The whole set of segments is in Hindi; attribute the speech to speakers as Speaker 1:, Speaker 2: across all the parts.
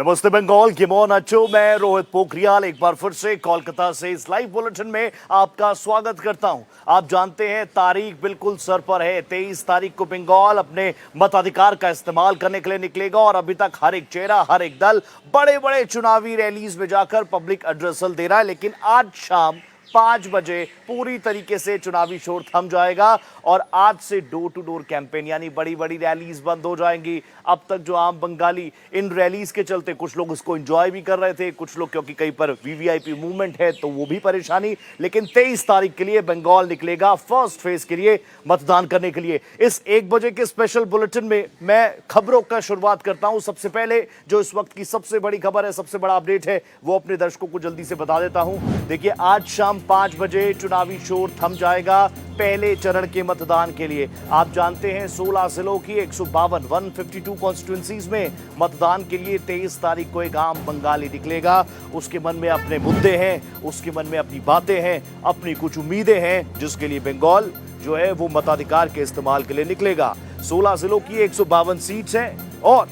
Speaker 1: नमस्ते बंगाल, गिमोन अच्छो। मैं रोहित पोखरियाल एक बार फिर से कोलकाता से इस लाइव बुलेटिन में आपका स्वागत करता हूं। आप जानते हैं तारीख बिल्कुल सर पर है। 23 तारीख को बंगाल अपने मताधिकार का इस्तेमाल करने के लिए निकलेगा और अभी तक हर एक चेहरा, हर एक दल बड़े बड़े चुनावी रैलीज में जाकर पब्लिक एड्रेसल दे रहा है। लेकिन आज शाम 5 बजे पूरी तरीके से चुनावी शोर थम जाएगा और आज से डोर टू डोर कैंपेन यानी बड़ी बड़ी रैलीज बंद हो जाएंगी। अब तक जो आम बंगाली इन रैलीज के चलते कुछ लोग इसको एंजॉय भी कर रहे थे, कुछ लोग क्योंकि कहीं पर वीवीआईपी मूवमेंट है तो वो भी परेशानी। लेकिन 23 तारीख के लिए बंगाल निकलेगा फर्स्ट फेज के लिए मतदान करने के लिए। इस 1 बजे के स्पेशल बुलेटिन में मैं खबरों का शुरुआत करता हूं। सबसे पहले जो इस वक्त की सबसे बड़ी खबर है, सबसे बड़ा अपडेट है, वो अपने दर्शकों को जल्दी से बता देता हूं। देखिए, आज शाम 5 बजे चुनावी शोर थम जाएगा पहले चरण के मतदान के लिए। आप जानते हैं 16 जिलों की 152 कॉन्स्टिट्यूंसीज में मतदान के लिए 23 तारीख को एक आम बंगाली निकलेगा। उसके मन में अपने मुद्दे हैं, उसके मन में अपनी बातें हैं, अपनी कुछ उम्मीदें हैं, जिसके लिए बंगाल जो है वो मताधिकार के इस्तेमाल के लिए निकलेगा। 16 जिलों की 152 सीट्स हैं और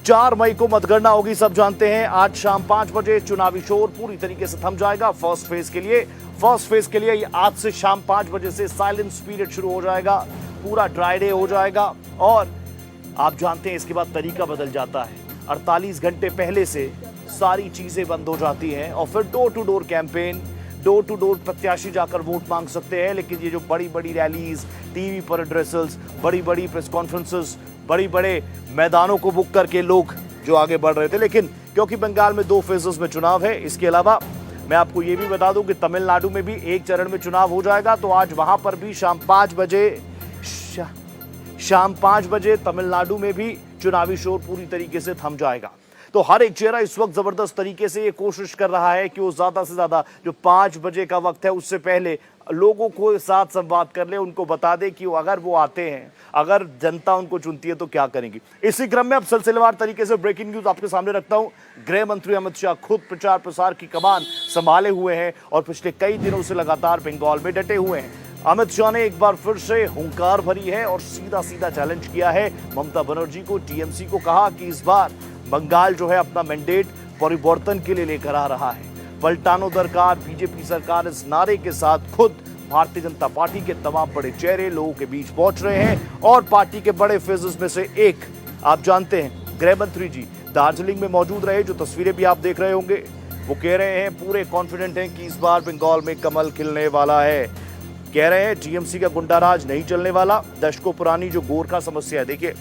Speaker 1: 4 मई को मतगणना होगी, सब जानते हैं। आज शाम 5 बजे चुनावी शोर पूरी तरीके से थम जाएगा फर्स्ट फेज के लिए। फर्स्ट फेज के लिए आज से शाम 5 बजे से साइलेंस पीरियड शुरू हो जाएगा, पूरा ड्राई डे हो जाएगा और आप जानते हैं इसके बाद तरीका बदल जाता है। 48 घंटे पहले से सारी चीजें बंद हो जाती हैं और फिर door to door campaign, door to door प्रत्याशी जाकर वोट मांग सकते हैं। लेकिन ये जो बड़ी बड़ी रैलीज, टीवी पर एड्रेसल्स, बड़ी बड़ी प्रेस कॉन्फ्रेंसेस, बड़ी बड़े मैदानों को बुक करके लोग जो आगे बढ़ रहे थे, लेकिन क्योंकि बंगाल में 2 फेजेस में चुनाव है, इसके अलावा मैं आपको ये भी बता दूं कि तमिलनाडु में भी एक चरण में चुनाव हो जाएगा। तो आज वहां पर भी शाम 5 बजे तमिलनाडु में भी चुनावी शोर पूरी तरीके से थम जाएगा। तो हर एक चेहरा इस वक्त जबरदस्त तरीके से ये कोशिश कर रहा है कि वो ज्यादा से ज्यादा जो 5 बजे का वक्त है उससे पहले लोगों को साथ संवाद कर ले, उनको बता दे कि अगर वो आते हैं, अगर जनता उनको चुनती है तो क्या करेंगी। इसी क्रम में अब सिलसिलेवार तरीके से ब्रेकिंग न्यूज आपके सामने रखता हूं। गृह मंत्री अमित शाह खुद प्रचार प्रसार की कमान संभाले हुए हैं और पिछले कई दिनों से लगातार बंगाल में डटे हुए हैं। अमित शाह ने एक बार फिर से हुंकार भरी है और सीधा सीधा चैलेंज किया है ममता बनर्जी को, टीएमसी को। कहा कि इस बार बंगाल जो है अपना मैंडेट परिवर्तन के लिए लेकर आ रहा है। पलटानो दरकार, बीजेपी सरकार, इस नारे के साथ खुद भारतीय जनता पार्टी के तमाम बड़े चेहरे लोगों के बीच पहुंच रहे हैं और पार्टी के बड़े फेजेस में से एक आप जानते हैं गृह मंत्री जी दार्जिलिंग में मौजूद रहे। जो तस्वीरें भी आप देख रहे होंगे, वो कह रहे हैं, पूरे कॉन्फिडेंट हैं कि इस बार बंगाल में कमल खिलने वाला है। कह रहे हैं टीएमसी का गुंडाराज नहीं चलने वाला। दशकों पुरानी जो गोरखा समस्या है, देखिए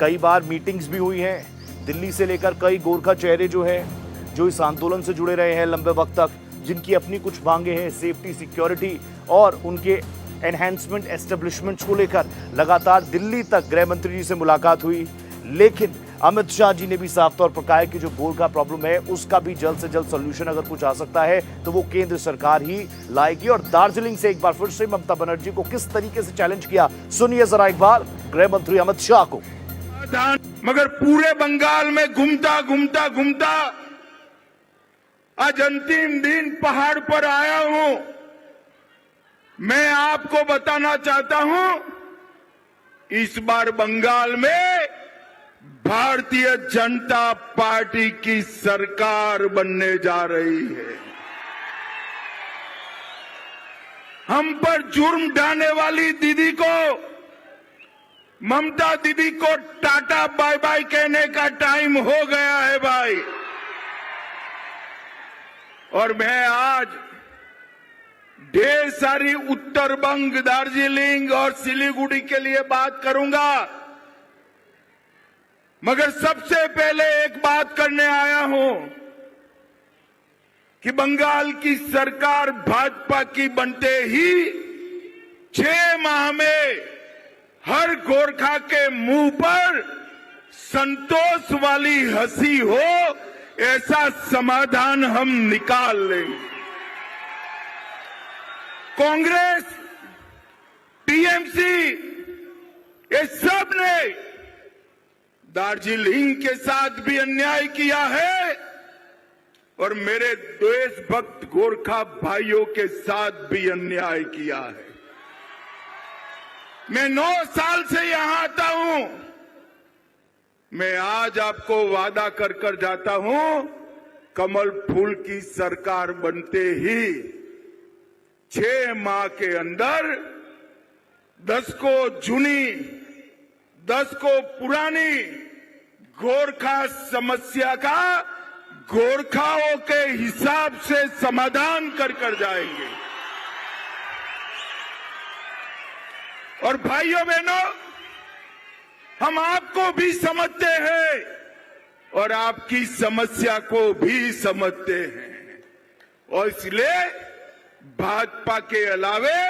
Speaker 1: कई बार मीटिंग्स भी हुई हैं दिल्ली से लेकर, कई गोरखा चेहरे जो है जो इस आंदोलन से जुड़े रहे हैं लंबे वक्त तक, जिनकी अपनी कुछ मांगे हैं सेफ्टी, सिक्योरिटी और उनके एनहेंसमेंट एस्टेब्लिशमेंट्स को लेकर लगातार दिल्ली तक गृह मंत्री जी से मुलाकात हुई। लेकिन अमित शाह जी ने भी साफ तौर पर कहा कि जो गोरखा प्रॉब्लम है उसका भी जल्द से जल्द सोल्यूशन अगर कुछ आ सकता है तो वो केंद्र सरकार ही लाएगी। और दार्जिलिंग से एक बार फिर से ममता बनर्जी को किस तरीके से चैलेंज किया, सुनिए जरा एक बार गृह मंत्री अमित शाह को।
Speaker 2: मगर पूरे बंगाल में घूमता आज अंतिम दिन पहाड़ पर आया हूं। मैं आपको बताना चाहता हूं, इस बार बंगाल में भारतीय जनता पार्टी की सरकार बनने जा रही है। हम पर जुर्म ढाने वाली दीदी को, ममता दीदी को टाटा बाय बाय कहने का टाइम हो गया है भाई। और मैं आज ढेर सारी उत्तर बंग, दार्जिलिंग और सिलीगुड़ी के लिए बात करूंगा, मगर सबसे पहले एक बात करने आया हूं कि बंगाल की सरकार भाजपा की बनते ही 6 माह में हर गोरखा के मुंह पर संतोष वाली हंसी हो, ऐसा समाधान हम निकाल लेंगे। कांग्रेस, टीएमसी, ये सब ने दार्जिलिंग के साथ भी अन्याय किया है और मेरे देशभक्त गोरखा भाइयों के साथ भी अन्याय किया है। मैं 9 साल से यहां आता हूं। मैं आज आपको वादा कर कर जाता हूं, कमल फूल की सरकार बनते ही 6 माह के अंदर 10 को जूनी 10 को पुरानी गोरखा समस्या का गोरखाओं के हिसाब से समाधान कर कर जाएंगे। और भाइयों बहनों, हम आपको भी समझते हैं और आपकी समस्या को भी समझते हैं, और इसलिए भाजपा के अलावे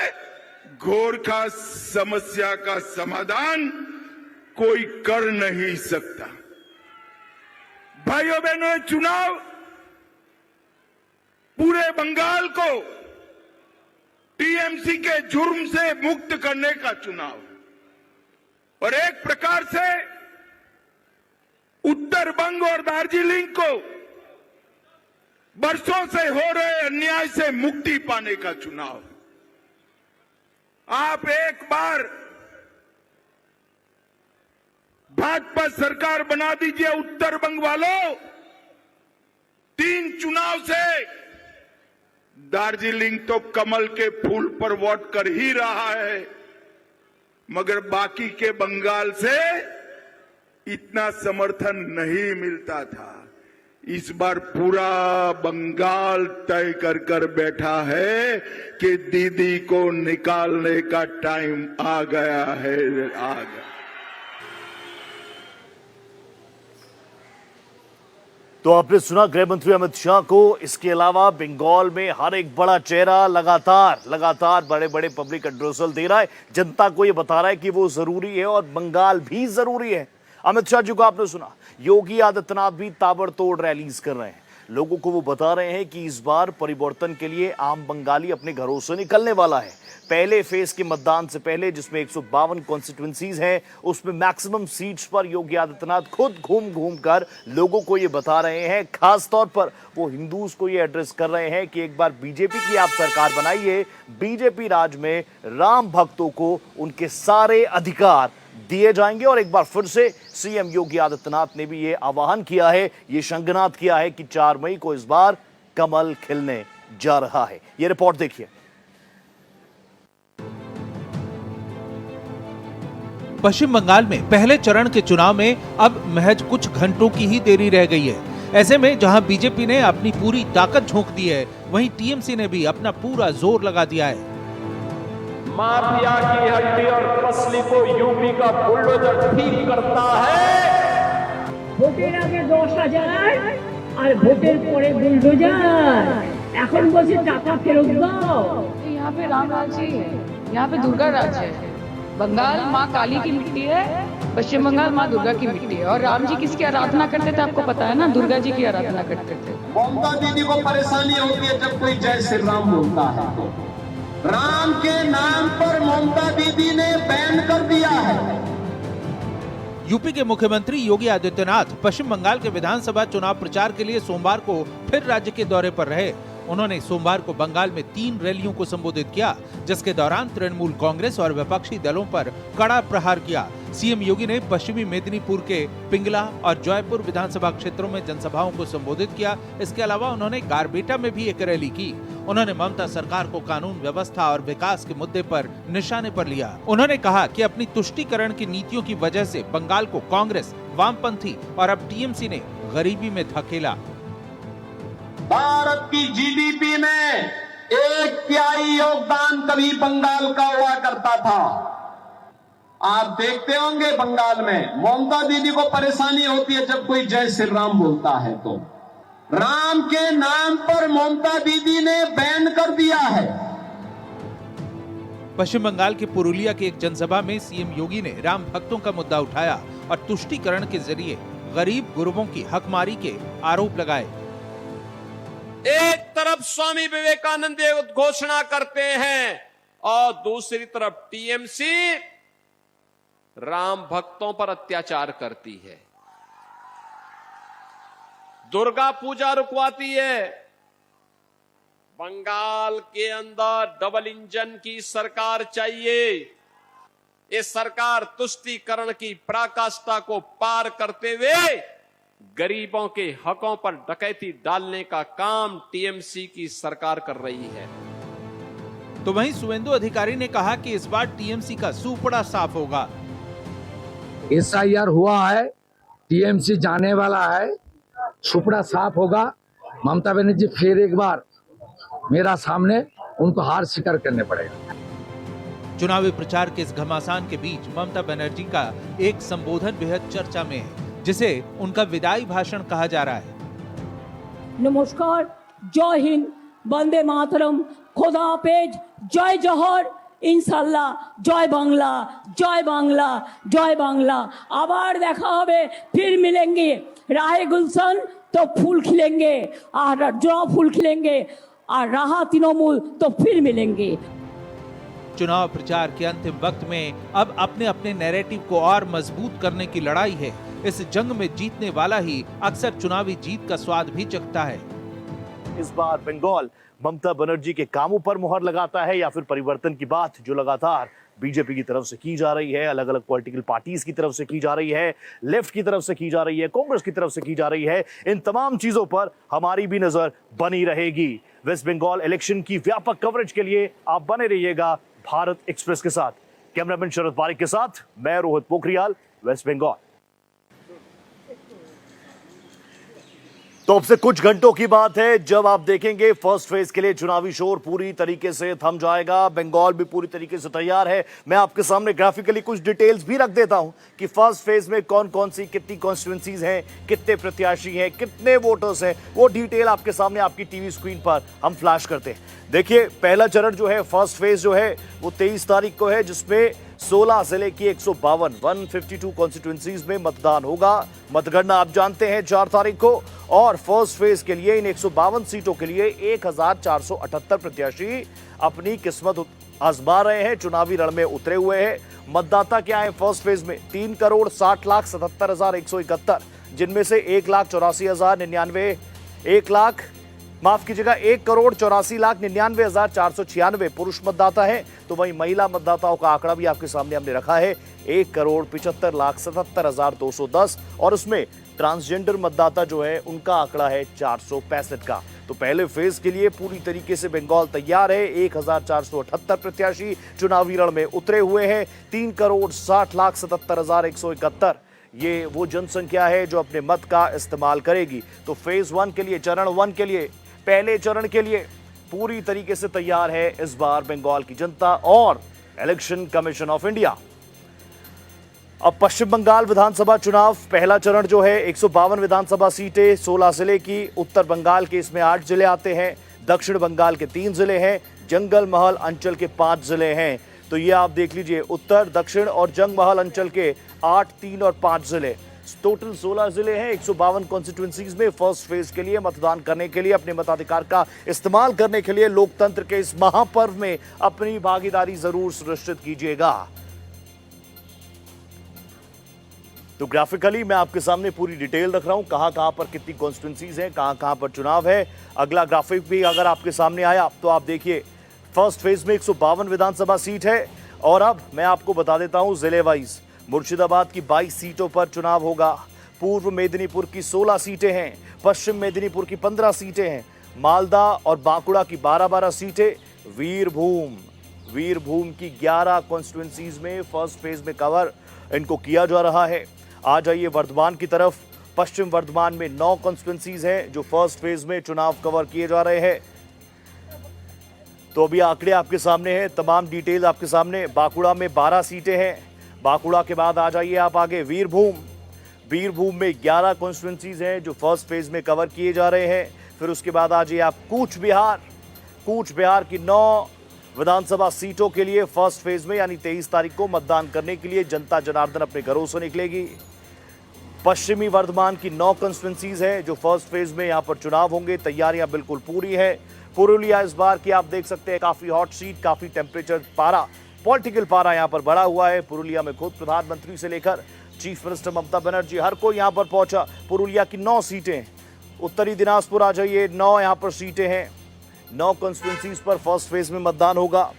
Speaker 2: गोरखा समस्या का समाधान कोई कर नहीं सकता। भाइयों बहनों, चुनाव पूरे बंगाल को टीएमसी के जुर्म से मुक्त करने का चुनाव, और एक प्रकार से उत्तर बंग और दार्जिलिंग को बरसों से हो रहे अन्याय से मुक्ति पाने का चुनाव। आप एक बार भाजपा सरकार बना दीजिए उत्तर बंग वालों। 3 चुनाव से दार्जिलिंग तो कमल के फूल पर वोट कर ही रहा है, मगर बाकी के बंगाल से इतना समर्थन नहीं मिलता था। इस बार पूरा बंगाल तय कर कर बैठा है कि दीदी को निकालने का टाइम आ गया है, आ गया।
Speaker 1: तो आपने सुना गृह मंत्री अमित शाह को। इसके अलावा बंगाल में हर एक बड़ा चेहरा लगातार बड़े बड़े पब्लिक एड्रेसल दे रहा है, जनता को यह बता रहा है कि वो जरूरी है और बंगाल भी जरूरी है। अमित शाह जी को आपने सुना, योगी आदित्यनाथ भी ताबड़तोड़ रैलीज कर रहे हैं, लोगों को वो बता रहे हैं कि इस बार परिवर्तन के लिए आम बंगाली अपने घरों से निकलने वाला है। पहले फेज के मतदान से पहले, जिसमें 152 कॉन्स्टिट्यूंसीज हैं, उसमें मैक्सिमम सीट्स पर योगी आदित्यनाथ खुद घूम कर लोगों को ये बता रहे हैं। खास तौर पर वो हिंदूज को ये एड्रेस कर रहे हैं कि एक बार बीजेपी की आप सरकार बनाइए, बीजेपी राज में राम भक्तों को उनके सारे अधिकार दिए जाएंगे। और एक बार फिर से सीएम योगी आदित्यनाथ ने भी ये आह्वान किया है, ये शंखनाद किया है कि 4 मई को इस बार कमल खिलने जा रहा है। ये रिपोर्ट देखिए।
Speaker 3: पश्चिम बंगाल में पहले चरण के चुनाव में अब महज कुछ घंटों की ही देरी रह गई है। ऐसे में जहां बीजेपी ने अपनी पूरी ताकत झोंक दी है, वहीं टीएमसी ने भी अपना पूरा जोर लगा दिया है।
Speaker 4: माफिया की हड्डी और पसली को यूपी का बुलडोजर ठीक करता है।
Speaker 5: ভোটের আগে 10,000 আর ভোটের পরে বুলডোজার, এখন বলছে টাকা ফেরত দাও।
Speaker 6: यहाँ पे राम राज ही है, यहाँ पे दुर्गा राज है। बंगाल माँ काली की मिट्टी है, पश्चिम बंगाल माँ दुर्गा की मिट्टी है। और राम जी किसकी आराधना करते थे आपको पता है ना? दुर्गा जी की आराधना करते थे।
Speaker 7: ममता दीदी को परेशानी होती है जब कोई जय श्री राम बोलता है तो राम के नाम पर ममता दीदी ने बैन कर दिया है।
Speaker 3: यूपी के मुख्यमंत्री योगी आदित्यनाथ पश्चिम बंगाल के विधानसभा चुनाव प्रचार के लिए सोमवार को फिर राज्य के दौरे पर रहे। उन्होंने सोमवार को बंगाल में 3 रैलियों को संबोधित किया, जिसके दौरान तृणमूल कांग्रेस और विपक्षी दलों पर कड़ा प्रहार किया। सीएम योगी ने पश्चिमी मेदिनीपुर के पिंगला और जयपुर विधानसभा क्षेत्रों में जनसभाओं को संबोधित किया। इसके अलावा उन्होंने गारबेटा में भी एक रैली की। उन्होंने ममता सरकार को कानून व्यवस्था और विकास के मुद्दे पर निशाने पर लिया। उन्होंने कहा कि अपनी तुष्टीकरण की नीतियों की वजह से बंगाल को कांग्रेस, वामपंथी और अब टीएमसी ने गरीबी में धकेला।
Speaker 7: भारत की जीडीपी में 1/3 योगदान कभी बंगाल का हुआ करता था। आप देखते होंगे बंगाल में ममता दीदी को परेशानी होती है जब कोई जय श्री राम बोलता है तो राम के नाम पर ममता दीदी ने बैन कर दिया है।
Speaker 3: पश्चिम बंगाल के पुरुलिया की एक जनसभा में सीएम योगी ने राम भक्तों का मुद्दा उठाया और तुष्टीकरण के जरिए गरीब गुरबों की हकमारी के आरोप लगाए।
Speaker 8: एक तरफ स्वामी विवेकानंद घोषणा करते हैं और दूसरी तरफ टीएमसी राम भक्तों पर अत्याचार करती है, दुर्गा पूजा रुकवाती है। बंगाल के अंदर डबल इंजन की सरकार चाहिए। ये सरकार तुष्टीकरण की पराकाष्ठा को पार करते हुए गरीबों के हकों पर डकैती डालने का काम टीएमसी की सरकार कर रही है।
Speaker 3: तो वहीं शुभेंदु अधिकारी ने कहा कि इस बार टीएमसी का सूपड़ा साफ होगा।
Speaker 9: SIR हुआ है, टीएमसी जाने वाला है, सुपड़ा साफ होगा। ममता बनर्जी फिर एक बार मेरा सामने उनको हार स्वीकार करने पड़ेगा।
Speaker 3: चुनावी प्रचार के इस घमासान के बीच ममता बनर्जी का एक संबोधन बेहद चर्चा में है, जिसे उनका विदाई भाषण कहा जा रहा है।
Speaker 5: नमस्कार, जय हिंद, वंदे मातरम, खुदा हाफेज, जय जौहर, ইনশাল্লাহ, জয় বাংলা, জয় বাংলা, জয় বাংলা। আবার দেখা হবে, फिर मिलेंगे, राहे गुलशन तो फूल खिलेंगे, और जो फूल खिलेंगे, और रहा तृणमूल तो फिर मिलेंगे।
Speaker 3: चुनाव प्रचार के अंतिम वक्त में अब अपने अपने नैरेटिव को और मजबूत करने की लड़ाई है। इस जंग में जीतने वाला ही अक्सर चुनावी जीत का स्वाद भी चखता है।
Speaker 1: इस बार बंगाल ममता बनर्जी के कामों पर मुहर लगाता है या फिर परिवर्तन की बात जो लगातार बीजेपी की तरफ से की जा रही है, अलग अलग पॉलिटिकल पार्टीज की तरफ से की जा रही है, लेफ्ट की तरफ से की जा रही है, कांग्रेस की तरफ से की जा रही है, इन तमाम चीजों पर हमारी भी नजर बनी रहेगी। वेस्ट बंगाल इलेक्शन की व्यापक कवरेज के लिए आप बने रहिएगा भारत एक्सप्रेस के साथ। कैमरामैन शरद पारिक के साथ मैं रोहित पोखरियाल, वेस्ट बंगाल। तो अब से कुछ घंटों की बात है जब आप देखेंगे फर्स्ट फेज के लिए चुनावी शोर पूरी तरीके से थम जाएगा। बंगाल भी पूरी तरीके से तैयार है। मैं आपके सामने ग्राफिकली कुछ डिटेल्स भी रख देता हूं कि फर्स्ट फेज में कौन कौन सी कितनी कॉन्स्टिट्यूएंसीज हैं, कितने प्रत्याशी हैं, कितने वोटर्स हैं, वो डिटेल आपके सामने आपकी टीवी स्क्रीन पर हम फ्लैश करते हैं। देखिए, पहला चरण जो है, फर्स्ट फेज जो है वो 23 तारीख को है, जिसमें 16 जिले की 152 कॉन्स्टिट्यूएंसीज में मतदान होगा। मतगणना आप जानते हैं 4 तारीख को, और फर्स्ट फेज के लिए इन 152 सीटों के लिए 1478 प्रत्याशी अपनी किस्मत आजमा रहे हैं, चुनावी रण में उतरे हुए हैं। मतदाता क्या है फर्स्ट फेज में? 3,60,77,171, जिनमें से 1,84,99,496 पुरुष मतदाता हैं। तो वहीं महिला मतदाताओं का आंकड़ा भी आपके सामने हमने रखा है, 1,75,77,210, और उसमें ट्रांसजेंडर मतदाता जो है उनका आंकड़ा है 465 का। तो पहले फेज के लिए पूरी तरीके से बंगाल तैयार है। 1,478 प्रत्याशी चुनावी रण में उतरे हुए हैं। 3,60,77,171 ये वो जनसंख्या है जो अपने मत का इस्तेमाल करेगी। तो फेज 1 के लिए, चरण 1 के लिए, पहले चरण के लिए पूरी तरीके से तैयार है इस बार बंगाल की जनता और इलेक्शन कमीशन ऑफ इंडिया। अब पश्चिम बंगाल विधानसभा चुनाव, पहला चरण जो है 152 विधानसभा सीटें, 16 जिले की। उत्तर बंगाल के इसमें 8 जिले आते हैं, दक्षिण बंगाल के 3 जिले हैं, जंगल महल अंचल के 5 जिले हैं। तो ये आप देख लीजिए, उत्तर, दक्षिण और जंग महल अंचल के 8, 3 और 5 जिले, टोटल 16 जिले हैं। 152 कॉन्स्टिट्यूएंसीज में फर्स्ट फेज के लिए मतदान करने के लिए, अपने मताधिकार का इस्तेमाल करने के लिए लोकतंत्र के इस महापर्व में अपनी भागीदारी जरूर सुनिश्चित कीजिएगा। तो ग्राफिकली मैं आपके सामने पूरी डिटेल रख रहा हूं, कहां पर कितनी कॉन्स्टिट्यूएंसीज हैं, कहां पर चुनाव है। अगला ग्राफिक भी अगर आपके सामने आया तो आप देखिए, फर्स्ट फेज में 152 विधानसभा सीट है। और अब मैं आपको बता देता हूं जिले वाइज। मुर्शिदाबाद की 22 सीटों पर चुनाव होगा। पूर्व मेदिनीपुर की 16 सीटें हैं, पश्चिम मेदिनीपुर की 15 सीटें हैं, मालदा और बांकुड़ा की 12-12 सीटें, वीरभूम की 11 कॉन्स्टिट्यूएंसीज में फर्स्ट फेज में कवर इनको किया जा रहा है। आ जाइए वर्धमान की तरफ। पश्चिम वर्धमान में 9 कॉन्स्टिट्यूएंसीज हैं जो फर्स्ट फेज में चुनाव कवर किए जा रहे हैं। तो अभी आंकड़े आपके सामने हैं, तमाम डिटेल आपके सामने। बांकुड़ा में 12 सीटें हैं। बांकुड़ा के बाद आ जाइए आप आगे वीरभूम में 11 कॉन्स्टिट्यूएंसीज हैं जो फर्स्ट फेज में कवर किए जा रहे हैं। फिर उसके बाद आ जाइए आप कूच बिहार की 9 विधानसभा सीटों के लिए फर्स्ट फेज में यानी 23 तारीख को मतदान करने के लिए जनता जनार्दन अपने घरों से निकलेगी। पश्चिमी वर्धमान की 9 कॉन्स्टिट्यूएंसीज हैं जो फर्स्ट फेज में यहां पर चुनाव होंगे। तैयारियां बिल्कुल पूरी है। पुरुलिया इस बार की आप देख सकते हैं काफी हॉट सीट, काफी टेम्परेचर पारा, पॉलिटिकल पारा यहां पर बढ़ा हुआ है। पुरुलिया में खुद प्रधानमंत्री से लेकर चीफ मिनिस्टर ममता बनर्जी हर कोई यहां पर पहुंचा। पुरुलिया की 9 सीटें। उत्तरी दिनाजपुर आ जाइए, 9 यहां पर सीटें हैं। 9 कॉन्स्टिट्यूएंसीज पर फर्स्ट फेज में मतदान होगा।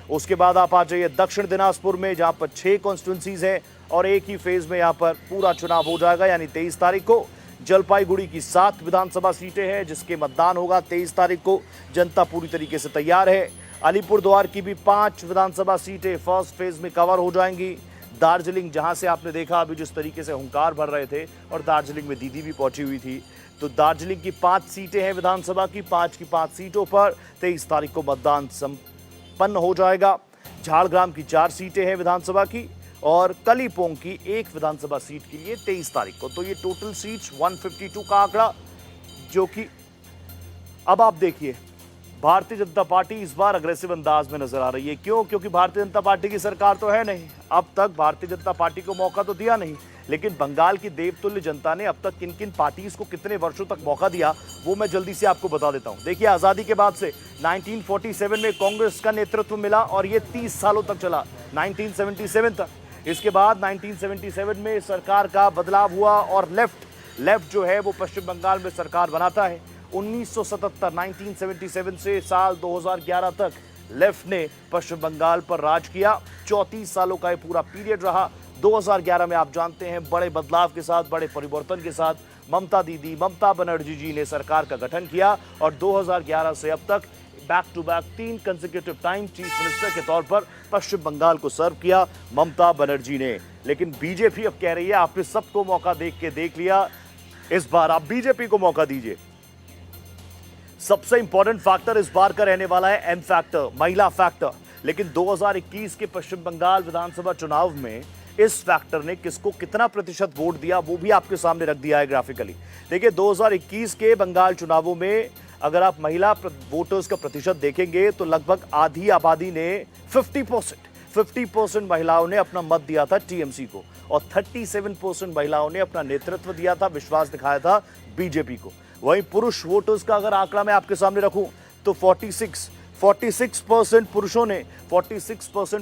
Speaker 1: उसके बाद आप आ जाइए दक्षिण दिनाजपुर में, जहां पर 6 कॉन्स्टिट्यूंसीज हैं और एक ही फेज में यहां पर पूरा चुनाव हो जाएगा, यानी 23 तारीख को। जलपाईगुड़ी की 7 विधानसभा सीटें हैं जिसके मतदान होगा 23 तारीख को। जनता पूरी तरीके से तैयार है। अलीपुरद्वार की भी 5 विधानसभा सीटें फर्स्ट फेज में कवर हो जाएंगी। दार्जिलिंग, जहां से आपने देखा अभी जिस तरीके से हुंकार भर रहे थे, और दार्जिलिंग में दीदी भी पहुंची हुई थी, तो दार्जिलिंग की 5 सीटें हैं विधानसभा की। 5 की 5 सीटों पर 23 तारीख को मतदान संपन्न हो जाएगा। झाड़ग्राम की 4 सीटें हैं विधानसभा की, और कलीपोंग की 1 विधानसभा सीट के लिए 23 तारीख को। तो ये टोटल सीट्स 152 का आंकड़ा, जो कि अब आप देखिए भारतीय जनता पार्टी इस बार अग्रेसिव अंदाज में नजर आ रही है। क्यों? क्योंकि भारतीय जनता पार्टी की सरकार तो है नहीं, अब तक भारतीय जनता पार्टी को मौका तो दिया नहीं, लेकिन बंगाल की देवतुल्य जनता ने अब तक किन किन पार्टीज को कितने वर्षों तक मौका दिया, वो मैं जल्दी से आपको बता देता हूं। देखिए, आजादी के बाद से 1947 में कांग्रेस का नेतृत्व मिला और ये 30 सालों तक चला, 1977 तक। इसके बाद 1977 में सरकार का बदलाव हुआ और लेफ्ट जो है वो पश्चिम बंगाल में सरकार बनाता है। 1977 से साल 2011 तक लेफ्ट ने पश्चिम बंगाल पर राज किया। 34 सालों का ये पूरा पीरियड रहा। 2011 में आप जानते हैं बड़े बदलाव के साथ, बड़े परिवर्तन के साथ ममता बनर्जी जी ने सरकार का गठन किया, और 2011 से अब तक back to back 3 consecutive time chief minister के तौर पर पश्चिम बंगाल को सर्व किया ममता बनर्जी ने। लेकिन बीजेपी अब कह रही है आपने सबको मौका देख लिया, इस बार आप बीजेपी को मौका दीजिए। सबसे इंपॉर्टेंट फैक्टर इस बार का रहने वाला है एम फैक्टर, महिला फैक्टर। लेकिन 2021 के पश्चिम बंगाल विधानसभा चुनाव में इस फैक्टर ने किसको कितना प्रतिशत वोट दिया वो भी आपके सामने रख दिया है ग्राफिकली। देखिए, 2021 के बंगाल चुनावों में अगर आप महिला वोटर्स का प्रतिशत देखेंगे तो लगभग आधी आबादी ने 50% महिलाओं ने अपना मत दिया था टीएमसी को, और 37% महिलाओं ने अपना नेतृत्व दिया था, विश्वास दिखाया था बीजेपी को। वहीं पुरुष वोटर्स का अगर आंकड़ा मैं आपके सामने रखूं तो 46%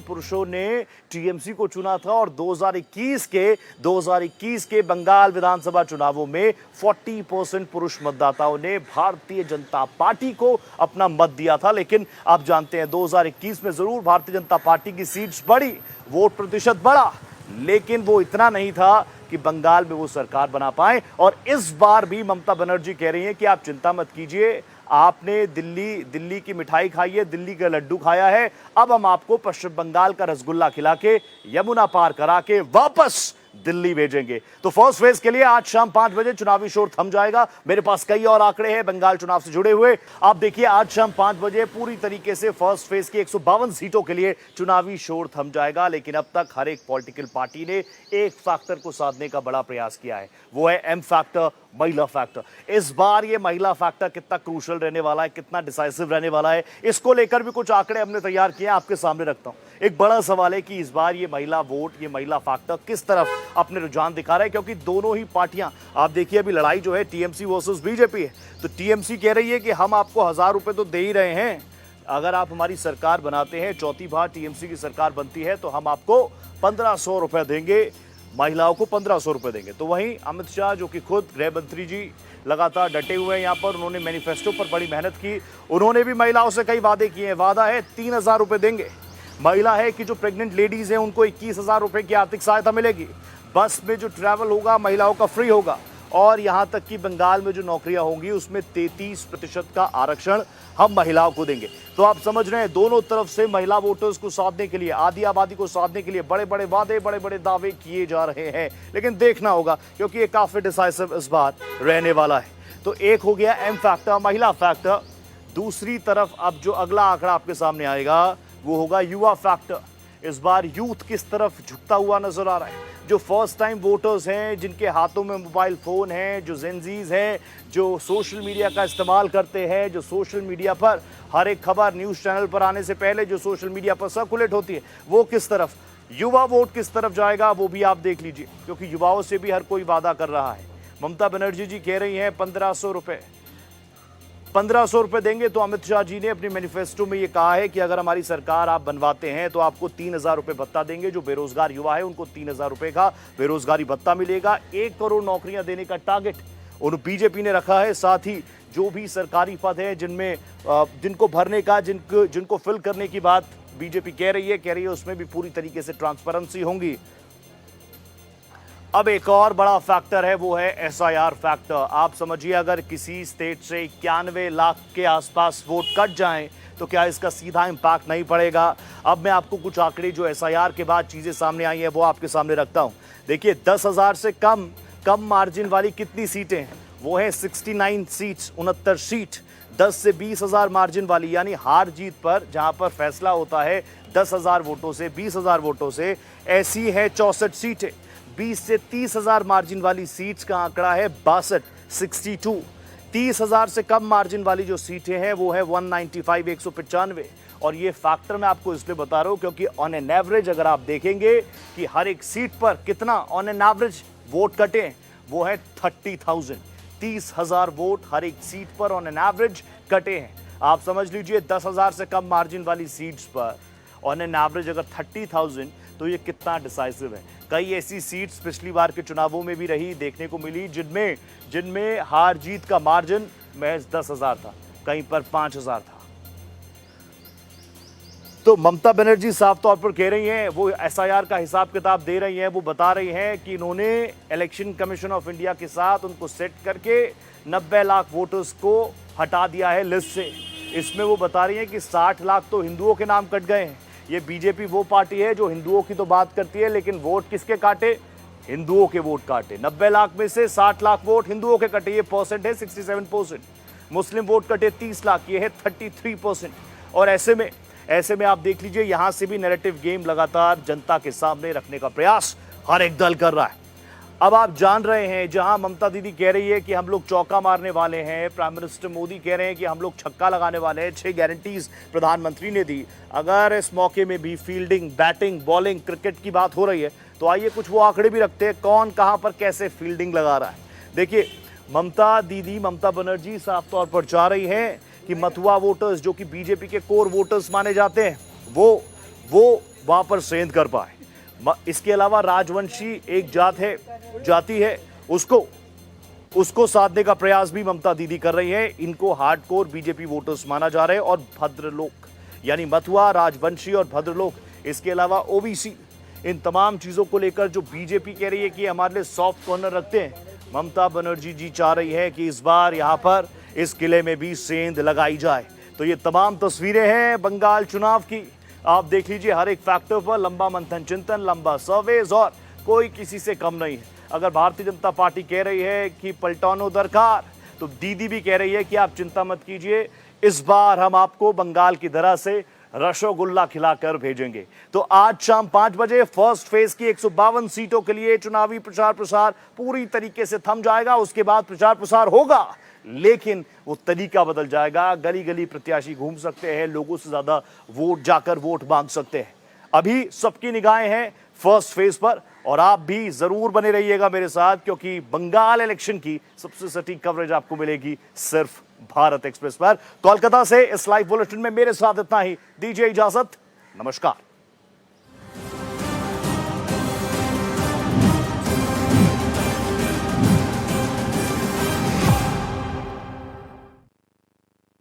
Speaker 1: पुरुषों ने टीएमसी को चुना था, और 2021 के बंगाल विधानसभा चुनावों में 40% पुरुष मतदाताओं ने भारतीय जनता पार्टी को अपना मत दिया था। लेकिन आप जानते हैं 2021 में जरूर भारतीय जनता पार्टी की सीट्स बढ़ी, वोट प्रतिशत बढ़ा, लेकिन वो इतना नहीं था कि बंगाल में वो सरकार बना पाए। और इस बार भी ममता बनर्जी कह रही हैं कि आप चिंता मत कीजिए, आपने दिल्ली की मिठाई खाई है, दिल्ली का लड्डू खाया है, अब हम आपको पश्चिम बंगाल का रसगुल्ला खिला के यमुना पार करा के वापस दिल्ली भेजेंगे। तो फर्स्ट फेज के लिए आज शाम 5 बजे चुनावी शोर थम जाएगा। मेरे पास कई और आंकड़े हैं बंगाल चुनाव से जुड़े हुए, आप देखिए आज शाम 5 बजे पूरी तरीके से फर्स्ट फेज की 152 सीटों के लिए चुनावी शोर थम जाएगा। लेकिन अब तक हर एक पॉलिटिकल पार्टी ने एक फैक्टर को साधने का बड़ा प्रयास किया है, वो है एम फैक्टर, महिला फैक्टर। इस बार ये महिला फैक्टर कितना क्रूशल रहने वाला है, कितना डिसाइसिव रहने वाला है, इसको लेकर भी कुछ आंकड़े हमने तैयार किए हैं, आपके सामने रखता हूं। एक बड़ा सवाल है कि इस बार ये महिला वोट, ये महिला फैक्टर किस तरफ अपने रुझान दिखा रहा है, क्योंकि दोनों ही पार्टियां, आप देखिए अभी लड़ाई जो है टीएमसी वर्सेस बीजेपी है। तो टीएमसी कह रही है कि हम आपको 1000 रुपए तो दे ही रहे हैं, अगर आप हमारी सरकार बनाते हैं, चौथी बार टीएमसी की सरकार बनती है, तो हम आपको 1500 रुपए देंगे, महिलाओं को 1500 रुपए देंगे। तो वहीं अमित शाह जो कि खुद गृह मंत्री जी लगातार डटे हुए हैं यहाँ पर, उन्होंने मैनिफेस्टो पर बड़ी मेहनत की, उन्होंने भी महिलाओं से कई वादे किए हैं। वादा है 3000 रुपए देंगे, महिला है कि जो प्रेग्नेंट लेडीज हैं उनको 21,000 रुपए की आर्थिक सहायता मिलेगी, बस में जो ट्रैवल होगा महिलाओं का फ्री होगा, और यहां तक कि बंगाल में जो नौकरियां होंगी उसमें 33% का आरक्षण हम महिलाओं को देंगे। तो आप समझ रहे हैं दोनों तरफ से महिला वोटर्स को साधने के लिए, आधी आबादी को साधने के लिए बड़े बड़े वादे, बड़े बड़े दावे किए जा रहे हैं। लेकिन देखना होगा क्योंकि ये काफी डिसाइसिव इस बार रहने वाला है। तो एक हो गया एम फैक्टर, महिला फैक्टर। दूसरी तरफ अब जो अगला आंकड़ा आपके सामने आएगा वो होगा युवा फैक्टर। इस बार यूथ किस तरफ झुकता हुआ नजर आ रहा है। जो फर्स्ट टाइम वोटर्स हैं, जिनके हाथों में मोबाइल फोन हैं, जो जेनजीज हैं, जो सोशल मीडिया का इस्तेमाल करते हैं, जो सोशल मीडिया पर हर एक खबर न्यूज चैनल पर आने से पहले जो सोशल मीडिया पर सर्कुलेट होती है, वो किस तरफ, युवा वोट किस तरफ जाएगा वो भी आप देख लीजिए, क्योंकि युवाओं से भी हर कोई वादा कर रहा है। ममता बनर्जी जी कह रही हैं 1500 रुपए देंगे। तो अमित शाह जी ने अपनी मैनिफेस्टो में ये कहा है कि अगर हमारी सरकार आप बनवाते हैं तो आपको 3000 रुपए भत्ता देंगे। जो बेरोजगार युवा है उनको 3000 रुपए का बेरोजगारी भत्ता मिलेगा। 1 करोड़ नौकरियां देने का टारगेट उन बीजेपी ने रखा है। साथ ही जो भी सरकारी पद है जिनमें जिनको भरने का जिनको फिल करने की बात बीजेपी कह रही है उसमें भी पूरी तरीके से ट्रांसपेरेंसी होंगी। अब एक और बड़ा फैक्टर है, वो है एसआईआर फैक्टर। आप समझिए अगर किसी स्टेट से 91 लाख के आसपास वोट कट जाएं तो क्या इसका सीधा इंपैक्ट नहीं पड़ेगा। अब मैं आपको कुछ आंकड़े जो एसआईआर के बाद चीजें सामने आई हैं वो आपके सामने रखता हूं। देखिए 10,000 से कम मार्जिन वाली कितनी सीटें हैं, वो है 69 सीट्स, 69 सीट। 10 से 20,000 मार्जिन वाली यानी हार जीत पर जहां पर फैसला होता है 10,000 वोटों से, 20,000 वोटों से, ऐसी है 64 सीटें। 20 से 30,000 मार्जिन वाली सीट्स का आंकड़ा है 62, 62। 30,000 से कम मार्जिन वाली जो सीटें हैं वो है 195, 195। और ये फैक्टर मैं आपको इसलिए बता रहा हूं क्योंकि ऑन एन एवरेज अगर आप देखेंगे कि हर एक सीट पर कितना ऑन एन एवरेज वोट कटे, वो है 30,000। 30,000 वोट हर एक सीट पर ऑन एन एवरेज कटे हैं। आप समझ लीजिए 10,000 से कम मार्जिन वाली सीट्स पर ऑन एन एवरेज अगर 30,000 तो ये कितना डिसाइसिव है। कई ऐसी सीट्स पिछली बार के चुनावों में भी रही, देखने को मिली जिनमें हार जीत का मार्जिन महज 10,000 था, कहीं पर 5,000 था। तो ममता बनर्जी साफ तौर पर कह रही हैं, वो एसआईआर का हिसाब किताब दे रही हैं, वो बता रही हैं कि इन्होंने इलेक्शन कमीशन ऑफ इंडिया के साथ उनको सेट करके 90 लाख वोटर्स को हटा दिया है लिस्ट से। इसमें वो बता रही हैं कि 60 लाख तो हिंदुओं के नाम कट गए हैं। ये बीजेपी वो पार्टी है जो हिंदुओं की तो बात करती है लेकिन वोट किसके काटे, हिंदुओं के वोट काटे। 90 लाख में से 60 लाख वोट हिंदुओं के कटे, ये परसेंट है 67%। मुस्लिम वोट कटे 30 लाख, ये है 33%। और ऐसे में आप देख लीजिए यहां से भी नैरेटिव गेम लगातार जनता के सामने रखने का प्रयास हर एक दल कर रहा है। अब आप जान रहे हैं जहां ममता दीदी कह रही है कि हम लोग चौका मारने वाले हैं, प्राइम मिनिस्टर मोदी कह रहे हैं कि हम लोग छक्का लगाने वाले हैं, 6 गारंटीज प्रधानमंत्री ने दी। अगर इस मौके में भी फील्डिंग, बैटिंग, बॉलिंग, क्रिकेट की बात हो रही है तो आइए कुछ वो आंकड़े भी रखते हैं, कौन कहां पर कैसे फील्डिंग लगा रहा है। देखिए ममता बनर्जी साफ तौर पर चाह रही है कि मथुआ वोटर्स जो कि बीजेपी के कोर वोटर्स माने जाते हैं वो वहां पर सेंध कर पाए। इसके अलावा राजवंशी एक जाति है उसको साधने का प्रयास भी ममता दीदी कर रही है। इनको हार्डकोर बीजेपी वोटर्स माना जा रहा है। और भद्रलोक यानी मथुआ, राजवंशी और भद्रलोक, इसके अलावा ओबीसी, इन तमाम चीजों को लेकर जो बीजेपी कह रही है कि हमारे लिए सॉफ्ट कॉर्नर रखते हैं, ममता बनर्जी जी चाह रही है कि इस बार यहां पर इस किले में भी सेंध लगाई जाए। तो ये तमाम तस्वीरें हैं बंगाल चुनाव की। आप देख लीजिए हर एक फैक्टर पर लंबा मंथन चिंतन, लंबा सर्वेज और कोई किसी से कम नहीं है। अगर भारतीय जनता पार्टी कह रही है कि पलटानो दरकार, तो दीदी भी कह रही है कि आप चिंता मत कीजिए, इस बार हम आपको बंगाल की तरह से रसोगुल्ला खिलाकर भेजेंगे। तो आज शाम 5 बजे फर्स्ट फेज की 152 सीटों के लिए चुनावी प्रचार प्रसार पूरी तरीके से थम जाएगा। उसके बाद प्रचार प्रसार होगा लेकिन वो तरीका बदल जाएगा। गली गली प्रत्याशी घूम सकते हैं, लोगों से ज्यादा वोट जाकर वोट मांग सकते हैं। अभी सबकी निगाहें हैं फर्स्ट फेज पर और आप भी जरूर बने रहिएगा मेरे साथ क्योंकि बंगाल इलेक्शन की सबसे सटीक कवरेज आपको मिलेगी सिर्फ भारत एक्सप्रेस पर। कोलकाता से इस लाइव बुलेटिन में मेरे साथ इतना ही। दीजिए इजाजत, नमस्कार।